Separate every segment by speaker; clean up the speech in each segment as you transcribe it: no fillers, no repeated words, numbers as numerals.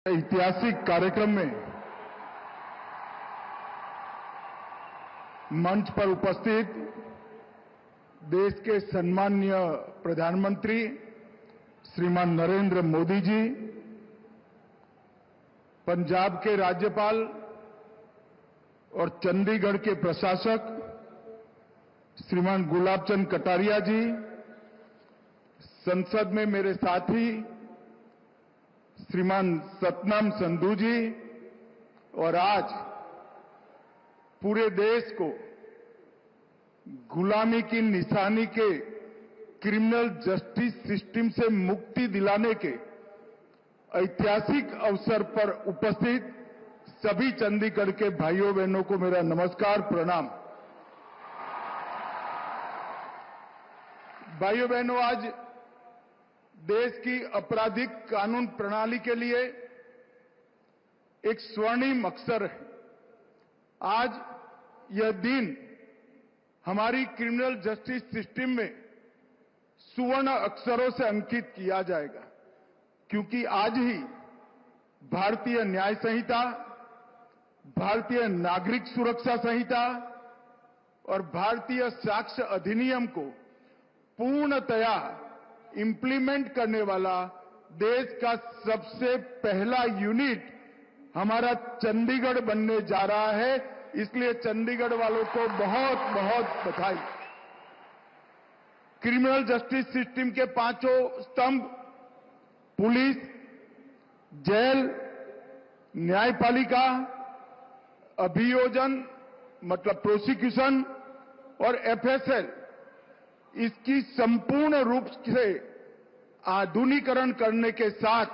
Speaker 1: ऐतिहासिक कार्यक्रम में मंच पर उपस्थित देश के सम्माननीय प्रधानमंत्री श्रीमान नरेंद्र मोदी जी, पंजाब के राज्यपाल और चंडीगढ़ के प्रशासक श्रीमान गुलाब चंद कटारिया जी, संसद में मेरे साथी श्रीमान सतनाम संधू जी और आज पूरे देश को गुलामी की निशानी के क्रिमिनल जस्टिस सिस्टम से मुक्ति दिलाने के ऐतिहासिक अवसर पर उपस्थित सभी चंडीगढ़ के भाइयों बहनों को मेरा नमस्कार, प्रणाम। भाइयों बहनों, आज देश की आपराधिक कानून प्रणाली के लिए एक स्वर्णिम अवसर है। आज यह दिन हमारी क्रिमिनल जस्टिस सिस्टम में सुवर्ण अक्षरों से अंकित किया जाएगा, क्योंकि आज ही भारतीय न्याय संहिता, भारतीय नागरिक सुरक्षा संहिता और भारतीय साक्ष्य अधिनियम को पूर्णतया इंप्लीमेंट करने वाला देश का सबसे पहला यूनिट हमारा चंडीगढ़ बनने जा रहा है। इसलिए चंडीगढ़ वालों को बहुत बहुत बधाई। क्रिमिनल जस्टिस सिस्टम के पांचों स्तंभ पुलिस, जेल, न्यायपालिका, अभियोजन मतलब प्रोसिक्यूशन और एफएसएल, इसकी संपूर्ण रूप से आधुनिकीकरण करने के साथ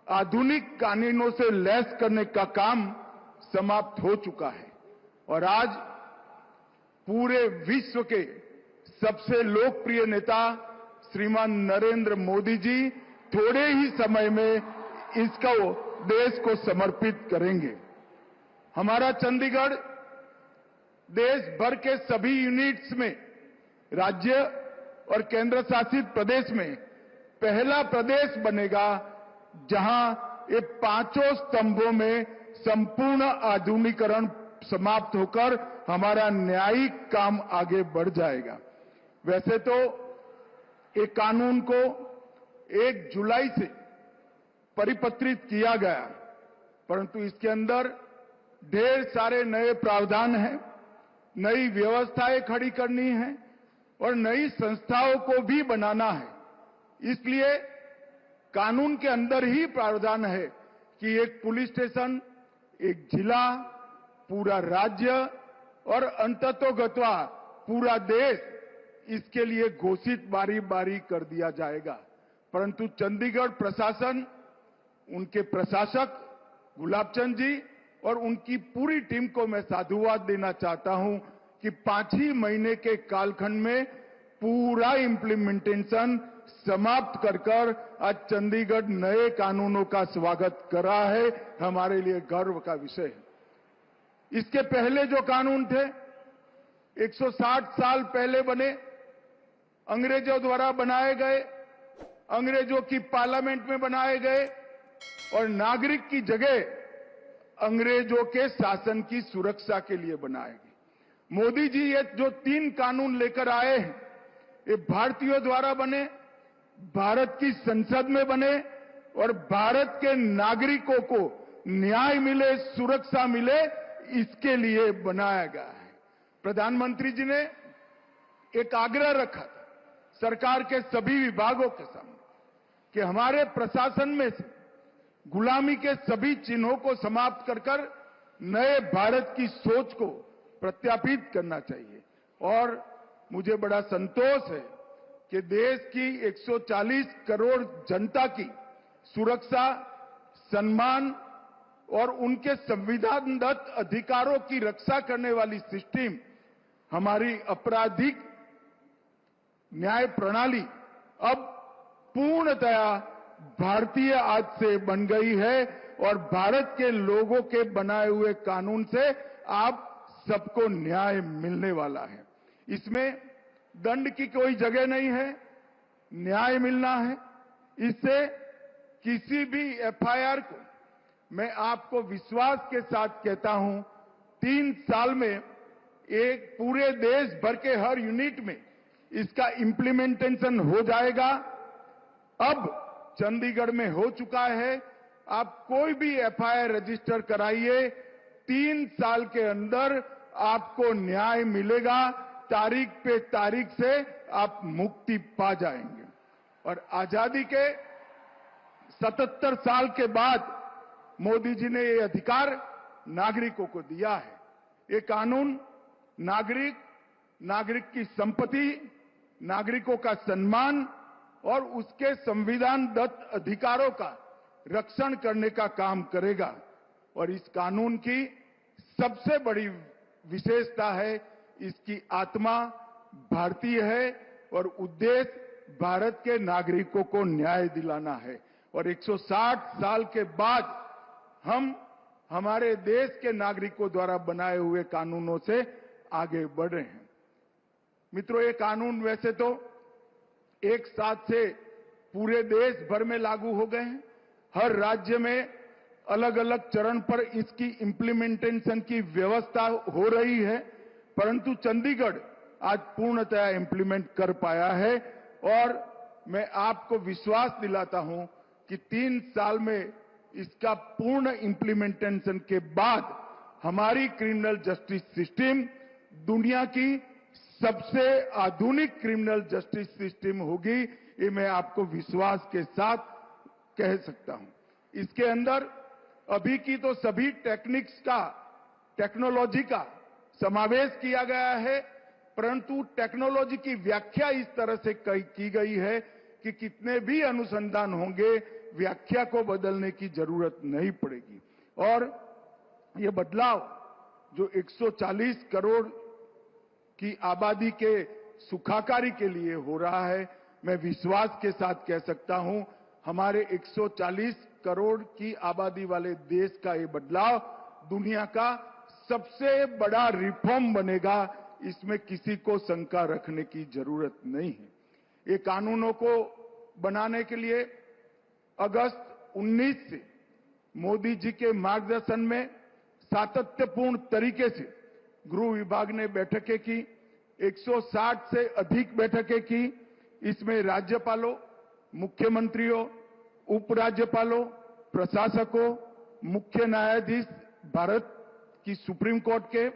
Speaker 1: आधुनिक कानूनों से लैस करने का काम समाप्त हो चुका है और आज पूरे विश्व के सबसे लोकप्रिय नेता श्रीमान नरेंद्र मोदी जी थोड़े ही समय में इसको देश को समर्पित करेंगे। हमारा चंडीगढ़ देश भर के सभी यूनिट्स में राज्य और केंद्र शासित प्रदेश में पहला प्रदेश बनेगा जहां ये पांचों स्तंभों में संपूर्ण आधुनिकीकरण समाप्त होकर हमारा न्यायिक काम आगे बढ़ जाएगा। वैसे तो एक कानून को 1 जुलाई से परिपत्रित किया गया, परंतु इसके अंदर ढेर सारे नए प्रावधान हैं, नई व्यवस्थाएं खड़ी करनी है और नई संस्थाओं को भी बनाना है। इसलिए कानून के अंदर ही प्रावधान है कि एक पुलिस स्टेशन, एक जिला, पूरा राज्य और अंततोगत्वा पूरा देश इसके लिए घोषित बारी बारी कर दिया जाएगा। परंतु चंडीगढ़ प्रशासन, उनके प्रशासक गुलाब चंद जी और उनकी पूरी टीम को मैं साधुवाद देना चाहता हूं कि 5 ही महीने के कालखंड में पूरा इंप्लीमेंटेशन समाप्त कर आज चंडीगढ़ नए कानूनों का स्वागत कर रहा है। हमारे लिए गर्व का विषय है। इसके पहले जो कानून थे 160 साल पहले बने, अंग्रेजों द्वारा बनाए गए, अंग्रेजों की पार्लियामेंट में बनाए गए और नागरिक की जगह अंग्रेजों के शासन की सुरक्षा के लिए बनाए गए। मोदी जी ये जो 3 कानून लेकर आए हैं, ये भारतीयों द्वारा बने, भारत की संसद में बने और भारत के नागरिकों को न्याय मिले, सुरक्षा मिले, इसके लिए बनाया गया है। प्रधानमंत्री जी ने एक आग्रह रखा था सरकार के सभी विभागों के सामने कि हमारे प्रशासन में से गुलामी के सभी चिन्हों को समाप्त कर नए भारत की सोच को प्रत्यापित करना चाहिए। और मुझे बड़ा संतोष है कि देश की 140 करोड़ जनता की सुरक्षा, सम्मान और उनके संविधानदत्त अधिकारों की रक्षा करने वाली सिस्टम हमारी आपराधिक न्याय प्रणाली अब पूर्णतया भारतीय आज से बन गई है और भारत के लोगों के बनाए हुए कानून से आप सबको न्याय मिलने वाला है। इसमें दंड की कोई जगह नहीं है, न्याय मिलना है। इससे किसी भी एफआईआर को मैं आपको विश्वास के साथ कहता हूं, 3 साल में एक पूरे देश भर के हर यूनिट में इसका इंप्लीमेंटेशन हो जाएगा। अब चंडीगढ़ में हो चुका है। आप कोई भी एफआईआर रजिस्टर कराइए, 3 साल के अंदर आपको न्याय मिलेगा। तारीख पे तारीख से आप मुक्ति पा जाएंगे। और आजादी के 77 साल के बाद मोदी जी ने ये अधिकार नागरिकों को दिया है। ये कानून नागरिक की संपत्ति, नागरिकों का सम्मान और उसके संविधान दत्त अधिकारों का रक्षण करने का काम करेगा। और इस कानून की सबसे बड़ी विशेषता है, इसकी आत्मा भारतीय है और उद्देश्य भारत के नागरिकों को न्याय दिलाना है। और 160 साल के बाद हम हमारे देश के नागरिकों द्वारा बनाए हुए कानूनों से आगे बढ़ रहे हैं। मित्रों, ये कानून वैसे तो एक साथ से पूरे देश भर में लागू हो गए हैं। हर राज्य में अलग अलग चरण पर इसकी इंप्लीमेंटेशन की व्यवस्था हो रही है, परंतु चंडीगढ़ आज पूर्णतया इंप्लीमेंट कर पाया है। और मैं आपको विश्वास दिलाता हूं कि 3 साल में इसका पूर्ण इंप्लीमेंटेशन के बाद हमारी क्रिमिनल जस्टिस सिस्टम दुनिया की सबसे आधुनिक क्रिमिनल जस्टिस सिस्टम होगी। ये मैं आपको विश्वास के साथ कह सकता हूं। इसके अंदर अभी की तो सभी टेक्नोलॉजी का समावेश किया गया है, परंतु टेक्नोलॉजी की व्याख्या इस तरह से की गई है कि कितने भी अनुसंधान होंगे, व्याख्या को बदलने की जरूरत नहीं पड़ेगी। और ये बदलाव जो 140 करोड़ की आबादी के सुखाकारी के लिए हो रहा है, मैं विश्वास के साथ कह सकता हूं, हमारे 140 करोड़ की आबादी वाले देश का ये बदलाव दुनिया का सबसे बड़ा रिफॉर्म बनेगा। इसमें किसी को शंका रखने की जरूरत नहीं है। ये कानूनों को बनाने के लिए अगस्त 19 से मोदी जी के मार्गदर्शन में सातत्यपूर्ण तरीके से गृह विभाग ने बैठकें की, 160 से अधिक बैठकें की। इसमें राज्यपालों, मुख्यमंत्रियों, उपराज्यपालों, प्रशासकों, मुख्य न्यायाधीश, भारत की सुप्रीम कोर्ट के,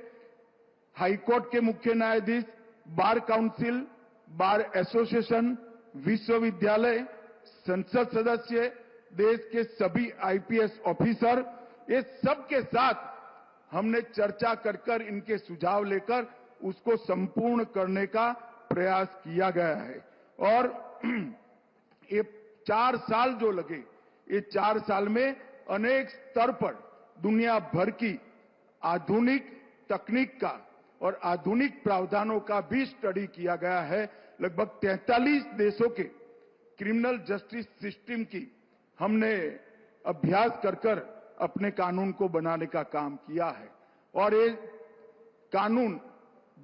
Speaker 1: हाई कोर्ट के मुख्य न्यायाधीश, बार काउंसिल, बार एसोसिएशन, विश्वविद्यालय, संसद सदस्य, देश के सभी आईपीएस ऑफिसर, ये सब के साथ हमने चर्चा कर इनके सुझाव लेकर उसको संपूर्ण करने का प्रयास किया गया है। और ये 4 साल जो लगे, ये 4 साल में अनेक स्तर पर दुनिया भर की आधुनिक तकनीक का और आधुनिक प्रावधानों का भी स्टडी किया गया है। लगभग 43 देशों के क्रिमिनल जस्टिस सिस्टम की हमने अभ्यास कर अपने कानून को बनाने का काम किया है। और ये कानून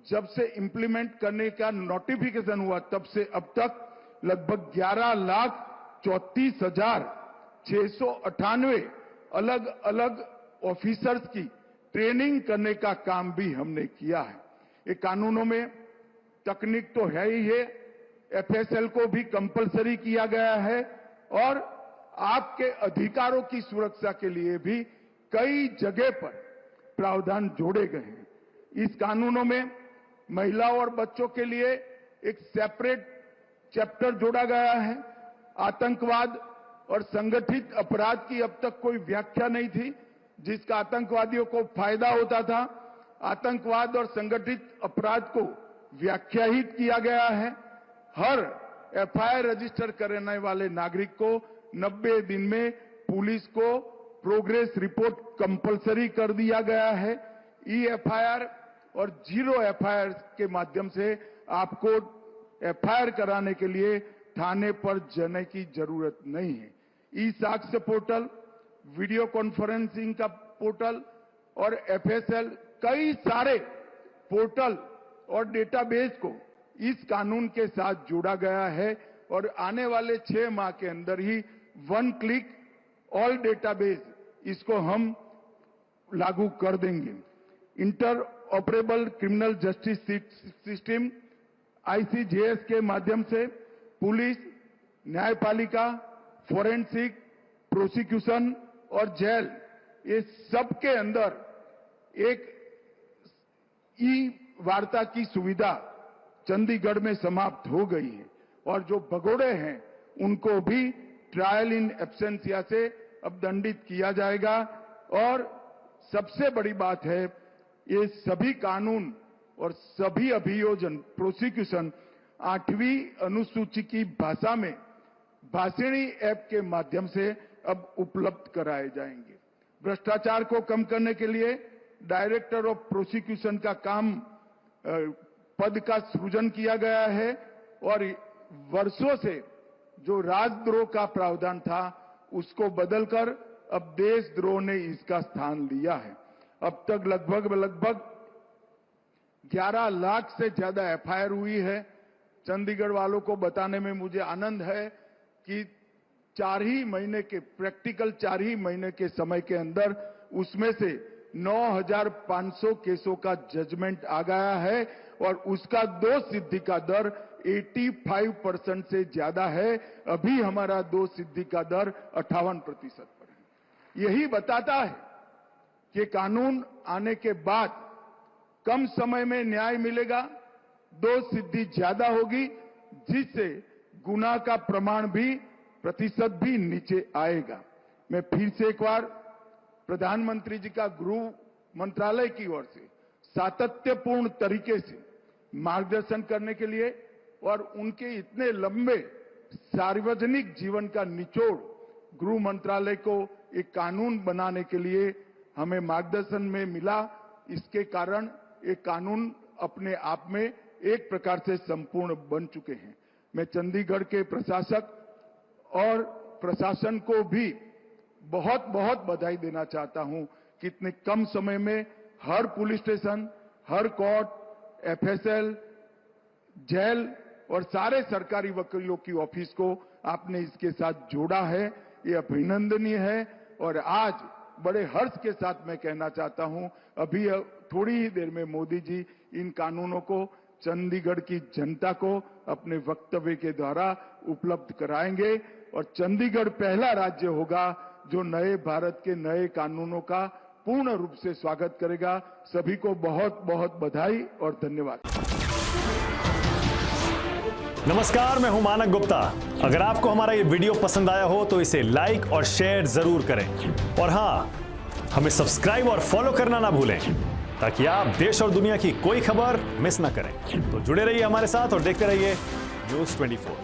Speaker 1: जब से इंप्लीमेंट करने का नोटिफिकेशन हुआ, तब से अब तक लगभग 11,34,698 अलग अलग ऑफिसर्स की ट्रेनिंग करने का काम भी हमने किया है। ये कानूनों में तकनीक तो है ही है, एफएसएल को भी कंपलसरी किया गया है और आपके अधिकारों की सुरक्षा के लिए भी कई जगह पर प्रावधान जोड़े गए हैं। इस कानूनों में महिलाओं और बच्चों के लिए एक सेपरेट चैप्टर जोड़ा गया है। आतंकवाद और संगठित अपराध की अब तक कोई व्याख्या नहीं थी, जिसका आतंकवादियों को फायदा होता था। आतंकवाद और संगठित अपराध को व्याख्याहित किया गया है। हर एफआईआर रजिस्टर करने वाले नागरिक को 90 दिन में पुलिस को प्रोग्रेस रिपोर्ट कंपलसरी कर दिया गया है। ई-एफआईआर और जीरो एफआईआर के माध्यम से आपको एफआईआर कराने के लिए थाने पर जाने की जरूरत नहीं है। ई साक्ष्य पोर्टल, वीडियो कॉन्फ्रेंसिंग का पोर्टल और एफएसएल, कई सारे पोर्टल और डेटाबेस को इस कानून के साथ जोड़ा गया है और आने वाले 6 माह के अंदर ही 1 क्लिक ऑल डेटाबेस, इसको हम लागू कर देंगे। Inter operable criminal justice system ICJS के माध्यम से पुलिस, न्यायपालिका, फोरेंसिक, प्रोसिक्यूशन और जेल, ये सब के अंदर एक वार्ता की सुविधा चंडीगढ़ में समाप्त हो गई है और जो भगोड़े हैं उनको भी ट्रायल इन एब्सेंसिया से अब दंडित किया जाएगा। और सबसे बड़ी बात है, ये सभी कानून और सभी अभियोजन प्रोसिक्यूशन 8वीं अनुसूची की भाषा में भाषिणी ऐप के माध्यम से अब उपलब्ध कराए जाएंगे। भ्रष्टाचार को कम करने के लिए डायरेक्टर ऑफ प्रोसिक्यूशन का काम पद का सृजन किया गया है और वर्षों से जो राजद्रोह का प्रावधान था उसको बदलकर अब देशद्रोह ने इसका स्थान लिया है। अब तक लगभग 11 लाख से ज्यादा FIR हुई है। चंडीगढ़ वालों को बताने में मुझे आनंद है कि 4 ही महीने के समय के अंदर उसमें से 9,500 केसों का जजमेंट आ गया है और उसका दोष सिद्धि का दर 85% से ज्यादा है। अभी हमारा दोष सिद्धि का दर 58% पर है। यही बताता है कि कानून आने के बाद कम समय में न्याय मिलेगा, दोष सिद्धि ज्यादा होगी, जिससे गुनाह का प्रमाण भी प्रतिशत भी नीचे आएगा। मैं फिर से एक बार प्रधानमंत्री जी का गृह मंत्रालय की ओर से सातत्यपूर्ण तरीके से मार्गदर्शन करने के लिए और उनके इतने लंबे सार्वजनिक जीवन का निचोड़ गृह मंत्रालय को एक कानून बनाने के लिए हमें मार्गदर्शन में मिला। इसके कारण एक कानून अपने आप में एक प्रकार से संपूर्ण बन चुके हैं। मैं चंडीगढ़ के प्रशासक और प्रशासन को भी बहुत बहुत बधाई देना चाहता हूं कि इतने कम समय में हर पुलिस स्टेशन, हर कोर्ट, FSL, जेल और सारे सरकारी वकीलों की ऑफिस को आपने इसके साथ जोड़ा है। ये अभिनंदनीय है और आज बड़े हर्ष के साथ मैं कहना चाहता हूं, अभी थोड़ी ही देर में मोदी जी इन कानूनों को चंडीगढ़ की जनता को अपने वक्तव्य के द्वारा उपलब्ध कराएंगे और चंडीगढ़ पहला राज्य होगा जो नए भारत के नए कानूनों का पूर्ण रूप से स्वागत करेगा। सभी को बहुत बहुत बधाई और धन्यवाद।
Speaker 2: नमस्कार, मैं हूं मानक गुप्ता। अगर आपको हमारा ये वीडियो पसंद आया हो तो इसे लाइक और शेयर जरूर करें और हां, हमें सब्सक्राइब और फॉलो करना ना भूलें ताकि आप देश और दुनिया की कोई खबर मिस ना करें। तो जुड़े रहिए हमारे साथ और देखते रहिए न्यूज़ 24।